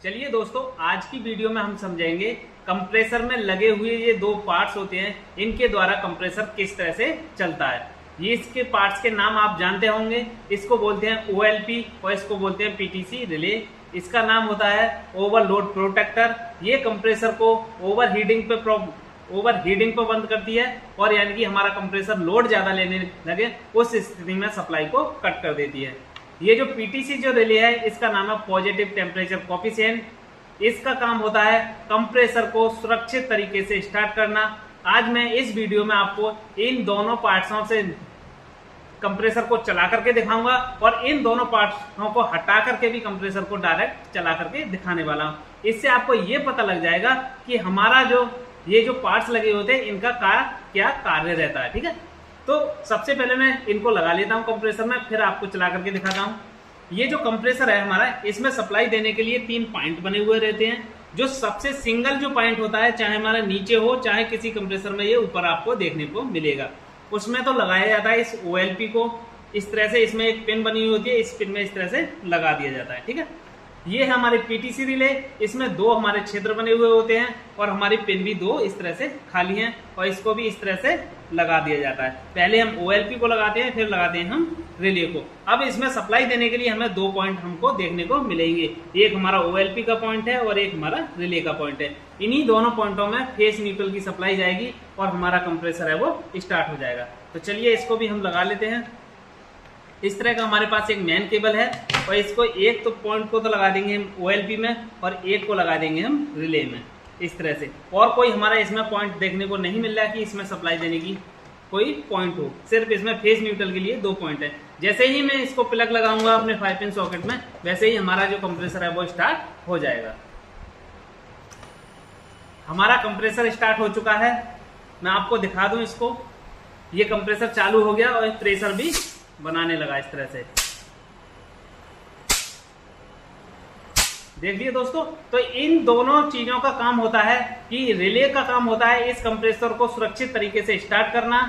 चलिए दोस्तों, आज की वीडियो में हम समझेंगे कंप्रेसर में लगे हुए ये दो पार्ट्स होते हैं, इनके द्वारा कंप्रेसर किस तरह से चलता है। ये इसके पार्ट्स के नाम आप जानते होंगे। इसको बोलते हैं OLP और इसको बोलते हैं PTC रिले। इसका नाम होता है ओवरलोड प्रोटेक्टर। ये कंप्रेसर को ओवरहीटिंग पे बंद करती है और यानी कि हमारा कंप्रेसर लोड ज्यादा लेने लगे उस स्थिति में सप्लाई को कट कर देती है। ये जो PTC जो रिले है, इसका नाम है पॉजिटिव टेम्परेचर कोफिशिएंट। इसका काम होता है कंप्रेसर को सुरक्षित तरीके से स्टार्ट करना। आज मैं इस वीडियो में आपको इन दोनों पार्ट्सों से कंप्रेसर को चला करके दिखाऊंगा और इन दोनों पार्ट्सों को हटा करके भी कंप्रेसर को डायरेक्ट चला करके दिखाने वाला हूं। इससे आपको ये पता लग जाएगा कि हमारा ये जो पार्ट्स लगे होते हैं इनका क्या कार्य रहता है। ठीक है, तो सबसे पहले मैं इनको लगा लेता हूं कंप्रेसर में, फिर आपको चला करके दिखाता हूं। ये जो कंप्रेसर है हमारा, इसमें सप्लाई देने के लिए 3 पॉइंट बने हुए रहते हैं। जो सबसे सिंगल जो पॉइंट होता है, चाहे हमारा नीचे हो चाहे किसी कंप्रेसर में ये ऊपर आपको देखने को मिलेगा, उसमें तो लगाया जाता है इस OLP को। इस तरह से इसमें एक पिन बनी हुई होती है, इस पिन में इस तरह से लगा दिया जाता है। ठीक है, ये है हमारे PTC रिले। इसमें 2 हमारे क्षेत्र बने हुए होते हैं और हमारी पिन भी 2 इस तरह से खाली हैं और इसको भी इस तरह से लगा दिया जाता है। पहले हम OLP को लगाते हैं, फिर लगाते हैं हम रिले को। अब इसमें सप्लाई देने के लिए हमें 2 पॉइंट हमको देखने को मिलेंगे। एक हमारा OLP का पॉइंट है और एक हमारा रिले का पॉइंट है। इन्हीं दोनों पॉइंटों में फेस न्यूट्रल की सप्लाई जाएगी और हमारा कंप्रेसर है वो स्टार्ट हो जाएगा। तो चलिए इसको भी हम लगा लेते हैं। इस तरह का हमारे पास एक मेन केबल है और इसको एक तो पॉइंट को तो लगा देंगे हम OLP में और एक को लगा देंगे हम रिले में, इस तरह से। और कोई हमारा इसमें पॉइंट देखने को नहीं मिल रहा है कि इसमें सप्लाई देने की कोई पॉइंट हो, सिर्फ इसमें फेस न्यूट्रल के लिए 2 पॉइंट है। जैसे ही मैं इसको प्लग लगाऊंगा अपने 5 पिन सॉकेट में, वैसे ही हमारा जो कंप्रेसर है वो स्टार्ट हो जाएगा। हमारा कंप्रेसर स्टार्ट हो चुका है। मैं आपको दिखा दूं इसको। ये कंप्रेसर चालू हो गया और प्रेशर भी बनाने लगा इस तरह से। देख लिए दोस्तों, तो इन दोनों चीजों का काम होता है कि रिले का काम होता है इस कंप्रेसर को सुरक्षित तरीके से स्टार्ट करना,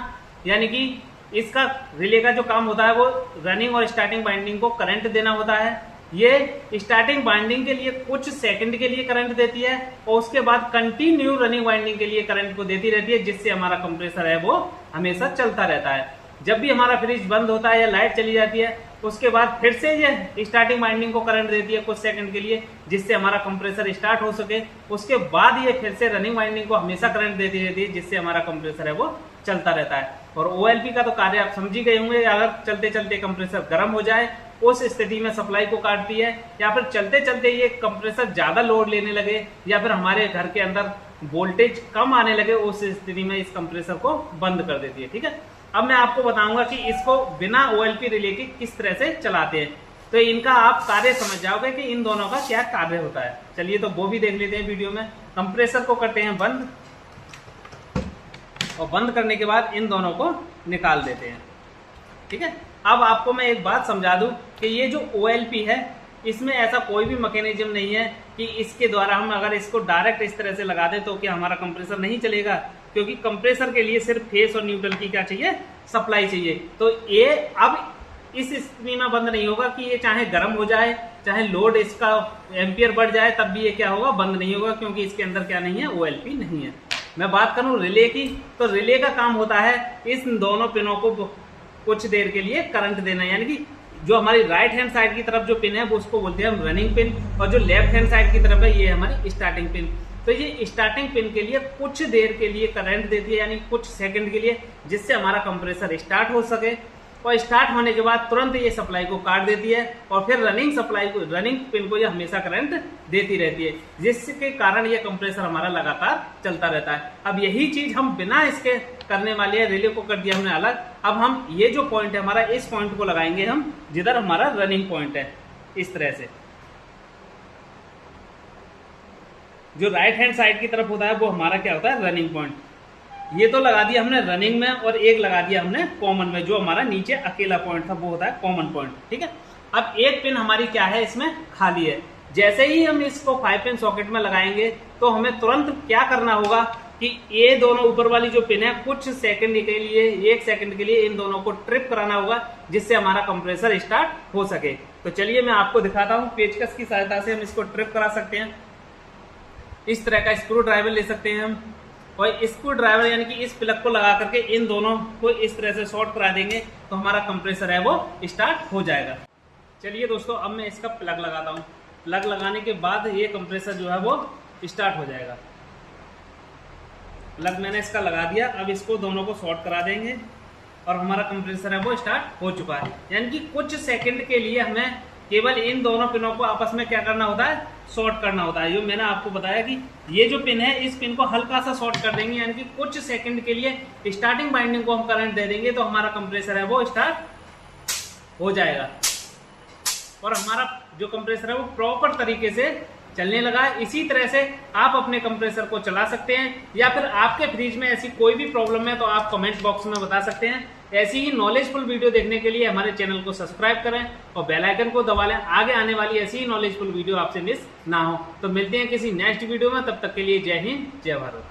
यानी कि इसका रिले का जो काम होता है वो रनिंग और स्टार्टिंग बाइंडिंग को करंट देना होता है। ये स्टार्टिंग बाइंडिंग के लिए कुछ सेकंड के लिए करंट देती है और उसके बाद कंटिन्यू रनिंग बाइंडिंग के लिए करंट को देती रहती है, जिससे हमारा कंप्रेसर है वो हमेशा चलता रहता है। जब भी हमारा फ्रिज बंद होता है या लाइट चली जाती है, उसके बाद फिर से ये स्टार्टिंग बाइंडिंग को करंट देती है कुछ सेकंड के लिए, जिससे हमारा कंप्रेसर स्टार्ट हो सके। उसके बाद ये फिर से रनिंग बाइंडिंग को हमेशा करंट देती रहती है, जिससे हमारा कंप्रेसर है वो चलता रहता है। और OLP का तो कार्य आप समझ ही गए होंगे। अगर चलते चलते कंप्रेसर गर्म हो जाए, उस स्थिति में सप्लाई को काटती है, या फिर चलते चलते ये कंप्रेसर ज्यादा लोड लेने लगे या फिर हमारे घर के अंदर वोल्टेज कम आने लगे, उस स्थिति में इस कंप्रेसर को बंद कर देती है। ठीक है, अब मैं आपको बताऊंगा कि इसको बिना OLP रिले के किस तरह से चलाते हैं, तो इनका आप कार्य समझ जाओगे कि इन दोनों का क्या कार्य होता है। चलिए तो वो भी देख लेते हैं वीडियो में। कंप्रेसर को करते हैं बंद और बंद करने के बाद इन दोनों को निकाल देते हैं। ठीक है, अब आपको मैं एक बात समझा दूं कि ये जो OLP है, इसमें ऐसा कोई भी मैकेनिज्म नहीं है कि इसके द्वारा हम अगर इसको डायरेक्ट इस तरह से लगा दें तो क्या हमारा कंप्रेसर नहीं चलेगा, क्योंकि कंप्रेसर के लिए सिर्फ फेस और न्यूट्रल की क्या चाहिए, सप्लाई चाहिए। तो ये अब इस स्थिति में बंद नहीं होगा कि ये चाहे गर्म हो जाए, चाहे लोड इसका एम्पियर बढ़ जाए, तब भी ये क्या होगा, बंद नहीं होगा, क्योंकि इसके अंदर क्या नहीं है, OLP नहीं है। मैं बात करूं रिले की, तो रिले का काम होता है इस दोनों पिनों को कुछ देर के लिए करंट देना, यानी कि जो हमारी राइट हैंड साइड की तरफ जो पिन है वो उसको बोलते हैं हम रनिंग पिन, और जो लेफ्ट हैंड साइड की तरफ है ये हमारी स्टार्टिंग पिन। तो ये स्टार्टिंग पिन के लिए कुछ देर के लिए करंट देती है, यानी कुछ सेकंड के लिए, जिससे हमारा कंप्रेसर स्टार्ट हो सके। और स्टार्ट होने के बाद तुरंत ये सप्लाई को काट देती है और फिर रनिंग पिन को ये हमेशा करंट देती रहती है, जिसके कारण ये कंप्रेसर हमारा लगातार चलता रहता है। अब यही चीज हम बिना इसके करने वाले हैं, रिले को कर दिया हमने अलग। अब हम ये जो पॉइंट है हमारा, इस पॉइंट को लगाएंगे हम जिधर हमारा रनिंग पॉइंट है, इस तरह से। जो राइट हैंड साइड की तरफ होता है वो हमारा क्या होता है, रनिंग पॉइंट। ये तो लगा दिया हमने रनिंग में और एक लगा दिया हमने कॉमन में। जो हमारा नीचे अकेला पॉइंट था वो होता है कॉमन पॉइंट। ठीक है, अब एक पिन हमारी क्या है, इसमें खाली है। जैसे ही हम इसको 5 पिन सॉकेट में लगाएंगे तो हमें तुरंत क्या करना होगा कि ये दोनों ऊपर वाली जो पिन है कुछ सेकंड के लिए, 1 सेकंड के लिए इन दोनों को ट्रिप कराना होगा, जिससे हमारा कंप्रेसर स्टार्ट हो सके। तो चलिए मैं आपको दिखाता हूँ। पेचकस की सहायता से हम इसको ट्रिप करा सकते हैं। इस तरह का स्क्रू ड्राइवर ले सकते हैं हम, और स्क्रू ड्राइवर यानी कि इस प्लग को लगा करके इन दोनों को इस तरह से शॉर्ट करा देंगे तो हमारा कंप्रेसर है वो स्टार्ट हो जाएगा। चलिए दोस्तों, अब मैं इसका प्लग लगाता हूँ। प्लग लगाने के बाद ये कंप्रेसर जो है वो स्टार्ट हो जाएगा। प्लग मैंने इसका लगा दिया। अब इसको दोनों को शॉर्ट करा देंगे और हमारा कंप्रेसर है वो स्टार्ट हो चुका है। यानी कि कुछ सेकंड के लिए हमें केवल इन दोनों पिनों को आपस में क्या करना होता है, शॉर्ट करना होता है। जो मैंने आपको बताया कि ये जो पिन है, इस पिन को हल्का सा शॉर्ट कर देंगे, यानी कि कुछ सेकंड के लिए स्टार्टिंग बाइंडिंग को हम करंट दे देंगे तो हमारा कंप्रेसर है वो स्टार्ट हो जाएगा और हमारा जो कंप्रेसर है वो प्रॉपर तरीके से चलने लगा है। इसी तरह से आप अपने कंप्रेसर को चला सकते हैं, या फिर आपके फ्रिज में ऐसी कोई भी प्रॉब्लम है तो आप कमेंट बॉक्स में बता सकते हैं। ऐसी ही नॉलेजफुल वीडियो देखने के लिए हमारे चैनल को सब्सक्राइब करें और बेल आइकन को दबा लें। आगे आने वाली ऐसी ही नॉलेजफुल वीडियो आपसे मिस ना हो। तो मिलते हैं किसी नेक्स्ट वीडियो में, तब तक के लिए जय हिंद, जय भारत।